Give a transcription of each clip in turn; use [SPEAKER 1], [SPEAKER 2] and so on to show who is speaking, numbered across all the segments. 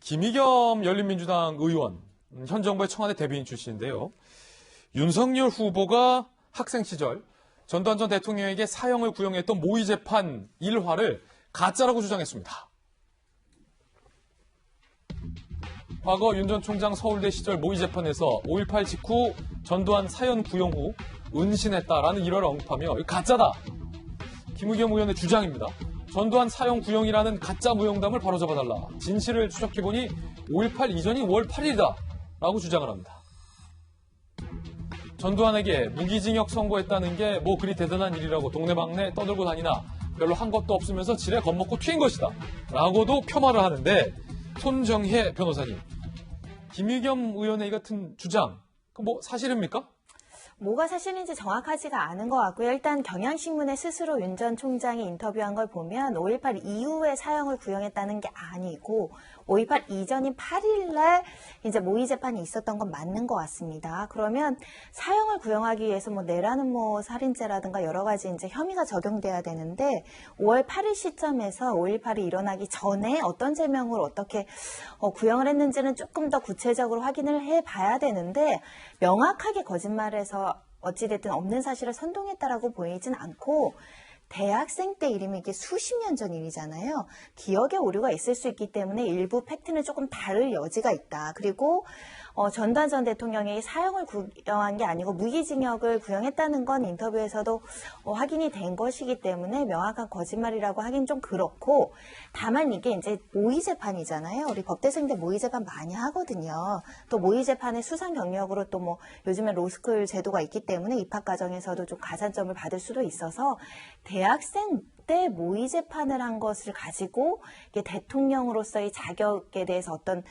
[SPEAKER 1] 김의겸 열린민주당 의원, 현 정부의 청와대 대변인 출신인데요. 윤석열 후보가 학생 시절 전두환 전 대통령에게 사형을 구형했던 모의 재판 일화를 가짜라고 주장했습니다. 과거 윤 전 총장 서울대 시절 모의 재판에서 5.18 직후 전두환 사형 구형 후 은신했다라는 일화를 언급하며 가짜다. 김의겸 의원의 주장입니다. 전두환 사형 구형이라는 가짜 무용담을 바로잡아달라. 진실을 추적해보니 5.18 이전이 5월 8일이다 라고 주장을 합니다. 전두환에게 무기징역 선고했다는 게 뭐 그리 대단한 일이라고 동네방네 떠들고 다니나 별로 한 것도 없으면서 지레 겁먹고 튀인 것이다 라고도 폄하를 하는데, 손정혜 변호사님, 김의겸 의원의 이 같은 주장, 뭐 사실입니까?
[SPEAKER 2] 뭐가 사실인지 정확하지가 않은 것 같고요. 일단 경향신문에 스스로 윤 전 총장이 인터뷰한 걸 보면 5.18 이후에 사형을 구형했다는 게 아니고 5.18 이전인 8일날 이제 모의 재판이 있었던 건 맞는 것 같습니다. 그러면 사형을 구형하기 위해서 뭐 내라는 뭐 살인죄라든가 여러 가지 이제 혐의가 적용돼야 되는데 5월 8일 시점에서 5.18이 일어나기 전에 어떤 제명으로 어떻게 구형을 했는지는 조금 더 구체적으로 확인을 해봐야 되는데, 명확하게 거짓말을 해서 어찌됐든 없는 사실을 선동했다라고 보이진 않고, 대학생 때 일이면 이게 수십 년 전 일이잖아요. 기억에 오류가 있을 수 있기 때문에 일부 팩트는 조금 다를 여지가 있다. 그리고 전두환 전 대통령이 사형을 구형한 게 아니고 무기징역을 구형했다는 건 인터뷰에서도 확인이 된 것이기 때문에 명확한 거짓말이라고 하긴 좀 그렇고, 다만 이게 이제 모의재판이잖아요. 우리 법대생들 모의재판 많이 하거든요. 또 모의재판의 수상 경력으로 또 뭐 요즘에 로스쿨 제도가 있기 때문에 입학 과정에서도 좀 가산점을 받을 수도 있어서, 대학생 때 모의 재판을 한 것을 가지고 이게 대통령으로서의 자격에 대해서 어떤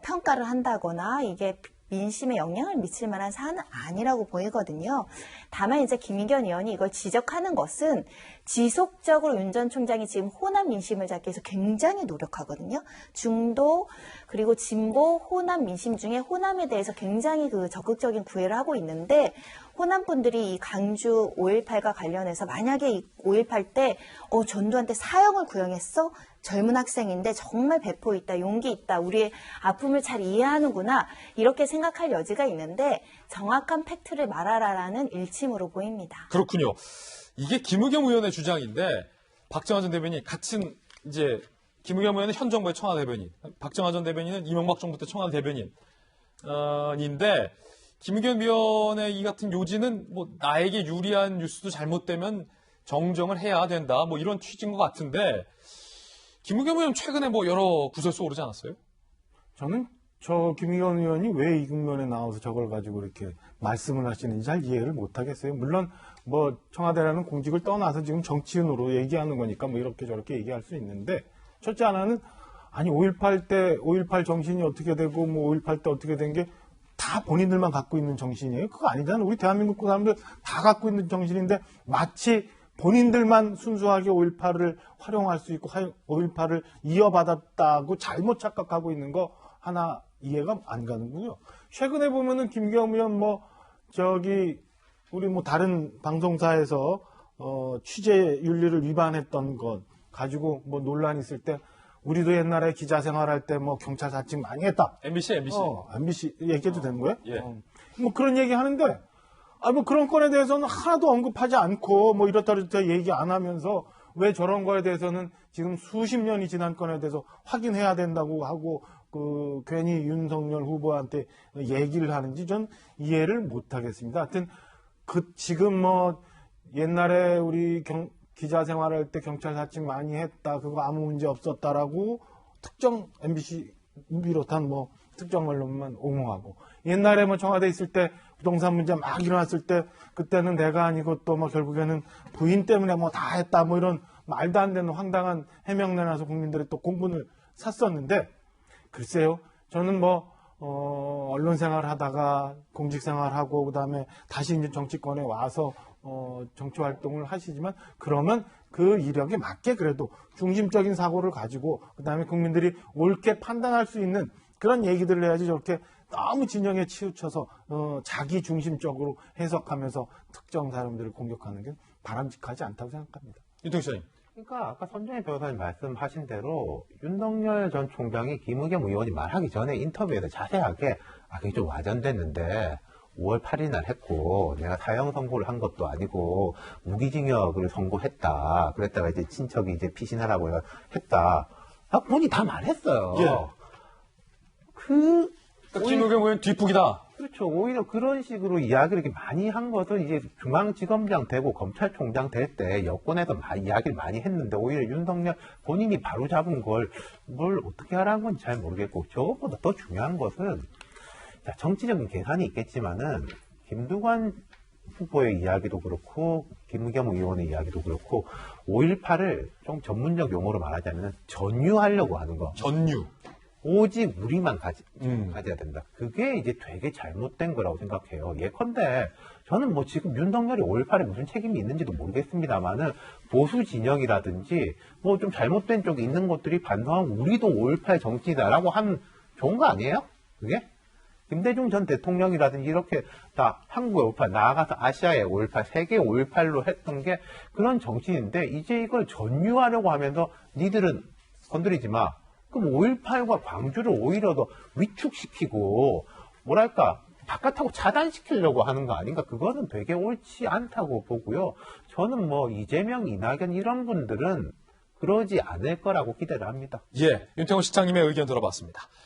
[SPEAKER 2] 평가를 한다거나 이게 민심에 영향을 미칠 만한 사안은 아니라고 보이거든요. 다만 이제 김의겸 의원이 이걸 지적하는 것은 지속적으로 윤 전 총장이 지금 호남 민심을 잡기 위해서 굉장히 노력하거든요. 중도 그리고 진보 호남 민심 중에 호남에 대해서 굉장히 그 적극적인 구애를 하고 있는데, 호남 분들이 이 강주 5.18과 관련해서 만약에 이 5.18 때 전두환 때 사형을 구형했어? 젊은 학생인데 정말 배포 있다, 용기 있다, 우리의 아픔을 잘 이해하는구나, 이렇게 생각할 여지가 있는데 정확한 팩트를 말하라라는 일침으로 보입니다.
[SPEAKER 1] 그렇군요. 이게 김의겸 의원의 주장인데, 박정환 전 대변인이 같은 이제 김의겸 의원은 현 정부의 청와대 대변인, 박정환 전 대변인은 이명박 정부 때 청와대 대변인인데, 김의겸 의원의 이 같은 요지는 뭐 나에게 유리한 뉴스도 잘못되면 정정을 해야 된다, 뭐 이런 취지인 것 같은데, 김의겸 의원 최근에 뭐 여러 구설수 오르지 않았어요?
[SPEAKER 3] 저는 김의겸 의원이 왜 이 국면에 나와서 저걸 가지고 이렇게 말씀을 하시는지 잘 이해를 못 하겠어요. 물론 뭐 청와대라는 공직을 떠나서 지금 정치인으로 얘기하는 거니까 뭐 이렇게 저렇게 얘기할 수 있는데, 첫째 하나는 아니 5.18 때 5.18 정신이 어떻게 되고 뭐 5.18 때 어떻게 된 게 다 본인들만 갖고 있는 정신이에요? 그거 아니잖아요. 우리 대한민국 사람들 다 갖고 있는 정신인데, 마치 본인들만 순수하게 5.18을 활용할 수 있고 5.18을 이어받았다고 잘못 착각하고 있는 거 하나 이해가 안 가는군요. 최근에 보면은 김의겸 의원 우리 다른 방송사에서 취재 윤리를 위반했던 것 가지고 뭐 논란이 있을 때, 우리도 옛날에 기자 생활할 때 뭐 경찰 사칭 많이 했다.
[SPEAKER 1] MBC.
[SPEAKER 3] MBC 얘기해도 되는 거예요?
[SPEAKER 1] 예.
[SPEAKER 3] 뭐 그런 얘기 하는데, 뭐 그런 건에 대해서는 하나도 언급하지 않고 뭐 이렇다 얘기 안 하면서, 왜 저런 거에 대해서는 지금 수십 년이 지난 건에 대해서 확인해야 된다고 하고 괜히 윤석열 후보한테 얘기를 하는지 전 이해를 못 하겠습니다. 하여튼 지금 뭐 옛날에 우리 기자 생활할 때 경찰 사칭 많이 했다, 그거 아무 문제 없었다라고 특정 MBC 비롯한 뭐 특정 언론만 옹호하고, 옛날에 뭐 청와대 있을 때 부동산 문제 막 일어났을 때 그때는 내가 아니고 또 뭐 결국에는 부인 때문에 뭐 다 했다, 뭐 이런 말도 안 되는 황당한 해명 내놔서 국민들이 또 공분을 샀었는데, 글쎄요, 저는 뭐 언론 생활 하다가 공직 생활하고 그다음에 다시 이제 정치권에 와서 정치 활동을 하시지만, 그러면 그 이력에 맞게 그래도 중심적인 사고를 가지고 그다음에 국민들이 옳게 판단할 수 있는 그런 얘기들을 해야지, 저렇게 너무 진영에 치우쳐서 자기 중심적으로 해석하면서 특정 사람들을 공격하는 게 바람직하지 않다고 생각합니다.
[SPEAKER 1] 윤통수님.
[SPEAKER 4] 그러니까 아까 선정혜 변호사님 말씀하신 대로 윤석열 전 총장이 김의겸 의원이 말하기 전에 인터뷰에서 자세하게 그게 좀 와전됐는데 5월 8일 날 했고 내가 사형 선고를 한 것도 아니고 무기징역을 선고했다. 그랬다가 이제 친척이 이제 피신하라고 했다. 본인이 다 말했어요.
[SPEAKER 1] 예. 그러니까 김의겸 의원 뒷북이다.
[SPEAKER 4] 그렇죠. 오히려 그런 식으로 이야기를 이렇게 많이 한 것은 이제 중앙지검장 되고 검찰총장 될 때 여권에서 이야기를 많이 했는데 오히려 윤석열 본인이 바로 잡은 걸 뭘 어떻게 하라는 건지 잘 모르겠고 저것보다 더 중요한 것은 정치적인 계산이 있겠지만은 김두관 후보의 이야기도 그렇고 김의겸 의원의 이야기도 그렇고 5.18을 좀 전문적 용어로 말하자면 전유하려고 하는 거.
[SPEAKER 1] 전유.
[SPEAKER 4] 오직 우리만 가져야 된다. 그게 이제 되게 잘못된 거라고 생각해요. 예컨대 저는 뭐 지금 윤석열이 5.18에 무슨 책임이 있는지도 모르겠습니다만은 보수 진영이라든지 뭐 좀 잘못된 쪽이 있는 것들이 반성하고 우리도 5.18 정치다라고 하면 좋은 거 아니에요? 그게? 김대중 전 대통령이라든지 이렇게 다 한국의 5.18 나아가서 아시아의 5.18 세계 5.18로 했던 게 그런 정치인인데 이제 이걸 전유하려고 하면서 니들은 건드리지 마. 그럼 5.18과 광주를 오히려 더 위축시키고 뭐랄까 바깥하고 차단시키려고 하는 거 아닌가? 그거는 되게 옳지 않다고 보고요. 저는 뭐 이재명, 이낙연 이런 분들은 그러지 않을 거라고 기대를 합니다.
[SPEAKER 1] 예, 윤태호 시장님의 의견 들어봤습니다.